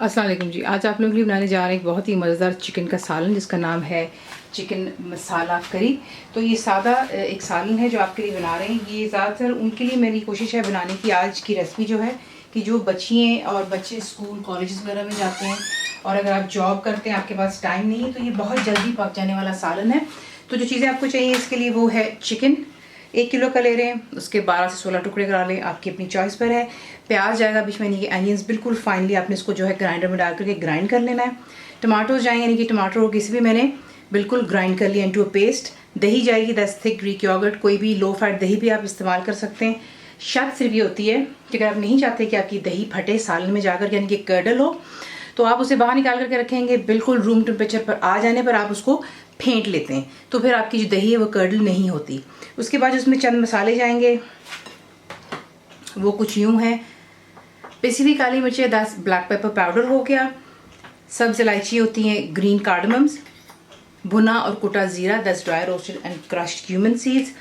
अस्सलाम वालेकुम जी। आज आप लोगों के लिए बनाने जा रहे हैं एक बहुत ही मज़ेदार चिकन का सालन जिसका नाम है चिकन मसाला करी। तो ये सादा एक सालन है जो आपके लिए बना रहे हैं। ये ज़्यादातर उनके लिए मेरी कोशिश है बनाने की आज की रेसिपी जो है कि जो बच्चियाँ और बच्चे स्कूल कॉलेजेस वगैरह में जाते हैं और अगर आप जॉब करते हैं, आपके पास टाइम नहीं है, तो ये बहुत जल्दी पक जाने वाला सालन है। तो जो चीज़ें आपको चाहिए इसके लिए वो है चिकन 1 किलो का ले रहे हैं, उसके 12 से 16 टुकड़े करा लें, आपकी अपनी चॉइस पर है। प्याज जाएगा बीच में, यानी कि अनियंस बिल्कुल फाइनली आपने इसको जो है ग्राइंडर में डाल करके ग्राइंड कर लेना है। टमाटोज जाएंगे, यानी कि टमाटर और किसी भी मैंने बिल्कुल ग्राइंड कर लिया इनटू अ पेस्ट। दही जाएगी, दैट्स थिक ग्रीक योगर्ट, कोई भी लो फैट दही भी आप इस्तेमाल कर सकते हैं। शर्त सिर्फ ये होती है कि अगर आप नहीं चाहते कि आपकी दही फटे सालन में जाकर, यानी कि कर्डल हो, तो आप उसे बाहर निकाल करके रखेंगे। बिल्कुल रूम टेम्परेचर पर आ जाने पर आप उसको फेंट लेते हैं, तो फिर आपकी जो दही है वो कर्डल नहीं होती। उसके बाद उसमें चंद मसाले जाएंगे, वो कुछ यूँ हैं। पिसी हुई काली मिर्चें 10, ब्लैक पेपर पाउडर हो गया, सब्ज इलायची होती हैं, ग्रीन कार्डमम्स, भुना और कुटा ज़ीरा, 10 dry roasted and crushed cumin seeds.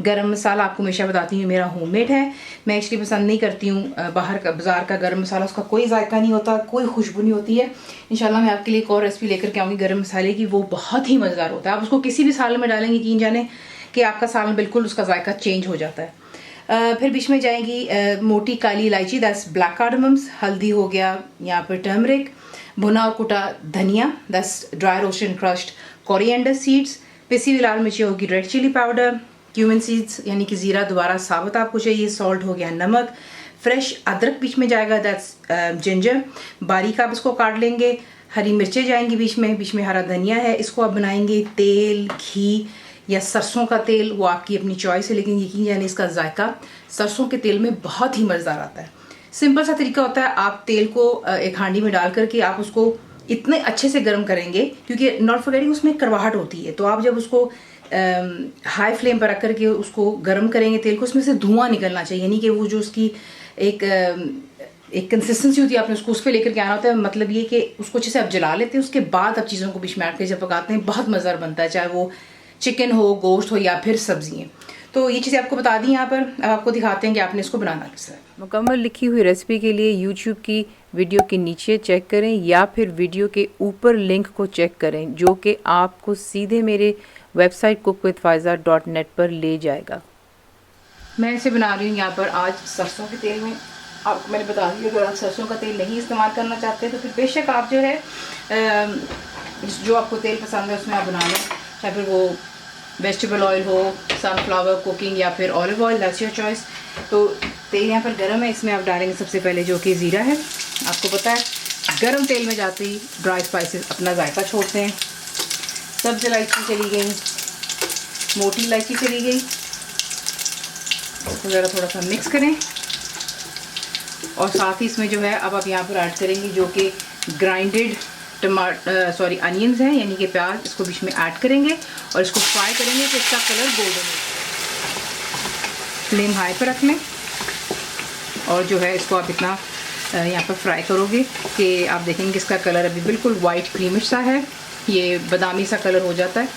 गरम मसाला आपको हमेशा बताती हूँ मेरा होममेड है, मैं एक्चुअली पसंद नहीं करती हूँ बाहर का बाज़ार का गरम मसाला, उसका कोई जायका नहीं होता, कोई खुशबू नहीं होती है। इंशाल्लाह मैं आपके लिए एक और रेसिपी लेकर के आऊँगी गरम मसाले की, वो बहुत ही मज़ेदार होता है। आप उसको किसी भी सालन में डालेंगे, यकीन जाने कि आपका सालन बिल्कुल उसका जायका चेंज हो जाता है। फिर बीच में जाएंगी मोटी काली इलायची, 10 ब्लैक कार्डमम्स, हल्दी हो गया यहाँ पर टर्मरिक, भुना और कुटा धनिया, 10 dry roasted and crushed coriander seeds, पिसी हुई लाल मिर्ची होगी, red chilli powder, cumin seeds यानी कि ज़ीरा दोबारा साबुत आपको चाहिए, सॉल्ट हो गया, नमक, फ्रेश अदरक बीच में जाएगा, दैट्स जिंजर, बारीक आप इसको काट लेंगे। हरी मिर्चें जाएंगी बीच में हरा धनिया है। इसको आप बनाएंगे तेल, घी या सरसों का तेल, वो आपकी अपनी चॉइस है, लेकिन यकीन जाने इसका जायका सरसों के तेल में बहुत ही मज़ेदार आता है। सिंपल सा तरीका होता है, आप तेल को एक हांडी में डाल करके आप उसको इतने अच्छे से गर्म करेंगे, क्योंकि नॉट फॉरगेटिंग उसमें करवाहट होती है, तो आप जब उसको हाई फ्लेम पर रख करके उसको गर्म करेंगे तेल को, उसमें से धुआं निकलना चाहिए, यानी कि वो जो उसकी एक कंसिस्टेंसी होती है, आपने उसको उस पर लेकर के आना होता है। मतलब ये कि उसको अच्छे से आप जला लेते हैं, उसके बाद आप चीज़ों को बीच में ऐड करके जब पकाते हैं बहुत मज़ेदार बनता है, चाहे वो चिकन हो, गोश्त हो या फिर सब्जियाँ। तो ये चीज़ें आपको बता दी यहाँ पर। अब आपको दिखाते हैं कि आपने इसको बनाना किस तरह। मुकम्मल लिखी हुई रेसिपी के लिए यूट्यूब की वीडियो के नीचे चेक करें या फिर वीडियो के ऊपर लिंक को चेक करें, जो कि आपको सीधे मेरे वेबसाइट cookWithFaiza.net पर ले जाएगा। मैं इसे बना रही हूँ यहाँ पर आज सरसों के तेल में। आपको मैंने बता दिया, अगर आप सरसों का तेल नहीं इस्तेमाल करना चाहते तो फिर बेशक आप जो है जो आपको तेल पसंद है उसमें आप बना लें, चाहे फिर वो वेजिटेबल ऑयल हो, सनफ्लावर कुकिंग या फिर olive oil, that's your choice. तो तेल यहाँ पर गर्म है, इसमें आप डालेंगे सबसे पहले जो कि ज़ीरा है। आपको पता है गर्म तेल में जाते ही ड्राई स्पाइसेस अपना जायका छोड़ते हैं। सब्ज इलायची चली गई, मोटी इलायची चली गई, इसको ज़रा थोड़ा सा मिक्स करें और साथ ही इसमें जो है अब आप यहाँ पर ऐड करेंगे जो कि ग्राइंडेड अनियंस हैं, यानी कि प्याज, इसको बीच में ऐड करेंगे और इसको फ्राई करेंगे तो इसका कलर गोल्डन हो। फ्लेम हाई पर रख लें और जो है इसको आप इतना यहाँ पर फ्राई करोगे कि आप देखेंगे इसका कलर अभी बिल्कुल वाइट क्रीमिश सा है, ये बादामी सा कलर हो जाता है।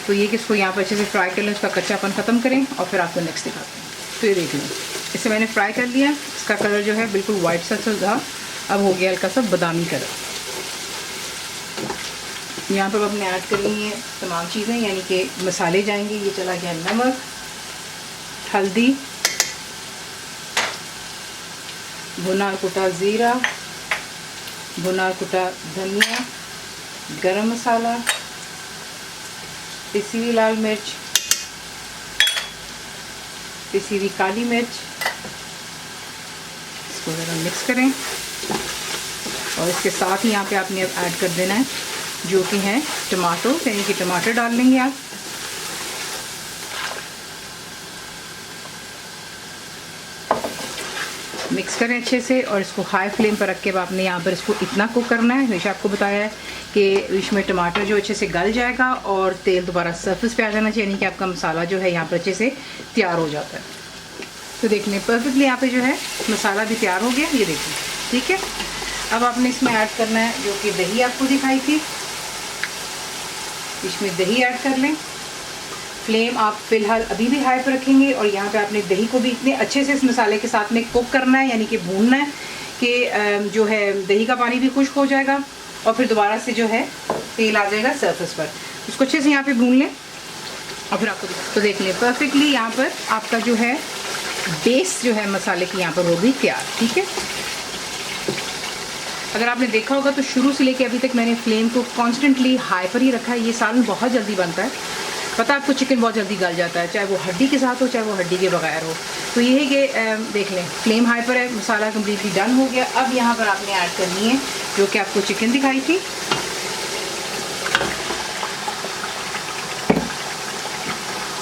तो ये कि इसको यहाँ पर अच्छे से फ्राई कर लें, उसका कच्चापन ख़त्म करें और फिर आपको नेक्स्ट दिखाते हैं। तो ये देख लें, इसे मैंने फ्राई कर लिया, इसका कलर जो है बिल्कुल वाइट सा था, अब हो गया हल्का सा बादामी कलर। यहाँ पर अपने ऐड करेंगे तमाम चीज़ें, यानी कि मसाले जाएंगे। ये चला गया नमक, हल्दी, भुना कुटा ज़ीरा, भुना कुटा धनिया, गरम मसाला, पिसी हुई लाल मिर्च, पिसी हुई काली मिर्च। इसको ज़रा मिक्स करें और इसके साथ ही यहाँ पे आपने ऐड कर देना है जो कि है टमाटो, यानी कि टमाटर डाल लेंगे आप। मिक्स करें अच्छे से और इसको हाई फ्लेम पर रख के आपने यहाँ पर इसको इतना कुक करना है। हमेशा आपको बताया है कि इसमें टमाटर जो अच्छे से गल जाएगा और तेल दोबारा सरफेस पे आ जाना चाहिए, यानी कि आपका मसाला जो है यहाँ पर अच्छे से तैयार हो जाता है। तो देख लें परफेक्टली यहाँ पे जो है मसाला भी तैयार हो गया, ये देखें, ठीक है। अब आपने इसमें ऐड करना है जो कि दही आपको दिखाई थी, इसमें दही ऐड कर लें। फ्लेम आप फिलहाल अभी भी हाई पर रखेंगे और यहाँ पे आपने दही को भी इतने अच्छे से इस मसाले के साथ में कुक करना है, यानी कि भूनना है कि जो है दही का पानी भी खुश्क हो जाएगा और फिर दोबारा से जो है तेल आ जाएगा सरफेस पर। इसको अच्छे से यहाँ पे भून लें और फिर आपको तो देख लें परफेक्टली यहाँ पर आपका जो है बेस जो है मसाले की यहाँ पर हो गई तैयार। ठीक है, अगर आपने देखा होगा तो शुरू से लेके अभी तक मैंने फ्लेम को कॉन्स्टेंटली हाई पर ही रखा है। ये सालन बहुत जल्दी बनता है, पता है आपको, चिकन बहुत जल्दी गल जाता है, चाहे वो हड्डी के साथ हो चाहे वो हड्डी के बगैर हो। तो ये है कि देख लें फ्लेम हाई पर है, मसाला कम्प्लीटली डन हो गया। अब यहाँ पर आपने ऐड करनी है जो कि आपको चिकन दिखाई थी।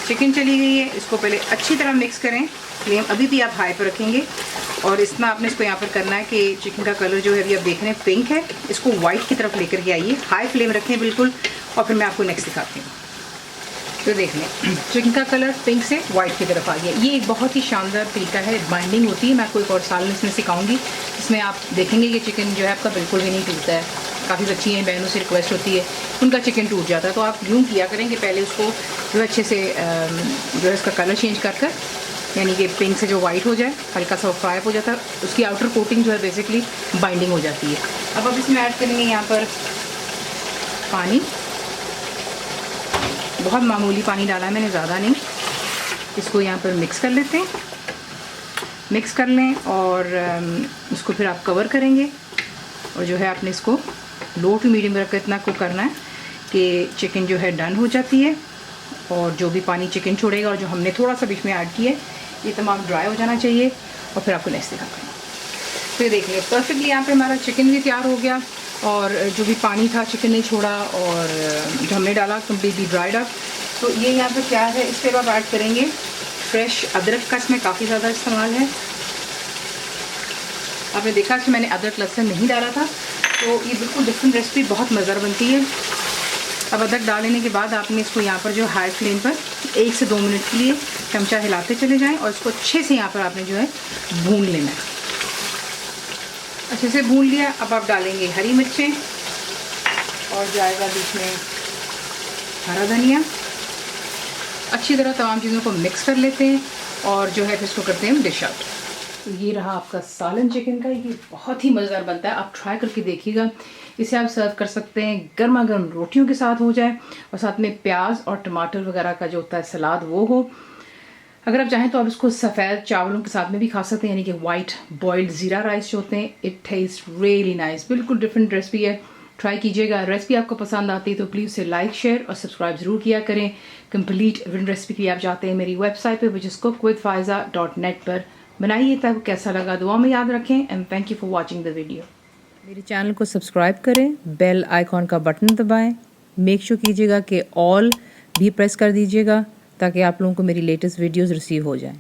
चिकन चली गई है, इसको पहले अच्छी तरह मिक्स करें। फ्लेम अभी भी आप हाई पर रखेंगे और इसमें आपने इसको यहाँ पर करना है कि चिकन का कलर जो है अभी आप देख रहे हैं पिंक है, इसको वाइट की तरफ लेकर के आइए। हाई फ्लेम रखें बिल्कुल और फिर मैं आपको नेक्स्ट दिखाती हूँ। तो देख लें चिकन का कलर पिंक से वाइट की तरफ आ गया। ये एक बहुत ही शानदार तरीका है, बाइंडिंग होती है। मैं आपको एक और सालन इसमें सिखाऊंगी, इसमें आप देखेंगे कि चिकन जो है आपका बिल्कुल भी नहीं टूटता है। काफ़ी बच्ची हैं, बहनों से रिक्वेस्ट होती है उनका चिकन टूट जाता है, तो आप यूँ किया करें कि पहले उसको जो है अच्छे से जो है इसका कलर चेंज कर कर, यानी कि पिंक से जो वाइट हो जाए, हल्का सा फ्राई हो जाता है, उसकी आउटर कोटिंग जो है बेसिकली बाइंडिंग हो जाती है। अब इसमें ऐड करेंगे यहाँ पर पानी, बहुत मामूली पानी डाला है मैंने, ज़्यादा नहीं। इसको यहाँ पर मिक्स कर लेते हैं, मिक्स कर लें और इसको फिर आप कवर करेंगे और जो है आपने इसको लो टू मीडियम रख कर इतना को करना है कि चिकन जो है डन हो जाती है और जो भी पानी चिकन छोड़ेगा और जो हमने थोड़ा सा बीच में ऐड किया है ये तमाम ड्राई हो जाना चाहिए और फिर आपको नेक्स्ट दिखाते हैं। तो ये देख लिया परफेक्टली यहाँ पे हमारा चिकन भी तैयार हो गया और जो भी पानी था चिकन ने छोड़ा और जो हमने डाला कम्प्लीटली ड्राइड अप। तो ये यहाँ पे क्या है, इस पर आप ऐड करेंगे फ्रेश अदरक का, इसमें काफ़ी ज़्यादा इस्तेमाल है। आपने देखा कि मैंने अदरक लहसुन नहीं डाला था, तो ये बिल्कुल डिफरेंट रेसिपी बहुत मज़ेदार बनती है। अब अदरक डाल लेने के बाद आपने इसको यहाँ पर जो हाई फ्लेम पर 1 से 2 मिनट के लिए चमचा हिलाते चले जाएं और इसको अच्छे से यहाँ पर आपने जो है भून लेना है। अच्छे से भून लिया, अब आप डालेंगे हरी मिर्चें और जाएगा बीच में हरा धनिया। अच्छी तरह तमाम चीज़ों को मिक्स कर लेते हैं और जो है फिर इसको करते हैं डिश आउट। तो ये रहा आपका सालन चिकन का, ये बहुत ही मज़ेदार बनता है, आप ट्राई करके देखिएगा। इसे आप सर्व कर सकते हैं गर्मा गर्म रोटियों के साथ हो जाए और साथ में प्याज और टमाटर वगैरह का जो होता है सलाद वो हो। अगर आप चाहें तो आप इसको सफ़ेद चावलों के साथ में भी खा सकते हैं, यानी कि वाइट बॉइल्ड ज़ीरा राइस जो होते हैं। इट टेस्ट रियली नाइस, बिल्कुल डिफरेंट रेसिपी है, ट्राई कीजिएगा। रेसिपी आपको पसंद आती है तो प्लीज़ उसे लाइक शेयर और सब्सक्राइब ज़रूर किया करें। कंप्लीट रेसिपी की आप जाते हैं मेरी वेबसाइट पर विच इज़ cookwithfaiza.net पर। बनाइए तब कैसा लगा दुआ में याद रखें and thank you for watching the video. मेरे चैनल को सब्सक्राइब करें, बेल आइकॉन का बटन दबाएं, मेक श्योर कीजिएगा कि ऑल भी प्रेस कर दीजिएगा ताकि आप लोगों को मेरी लेटेस्ट वीडियोस रिसीव हो जाएं।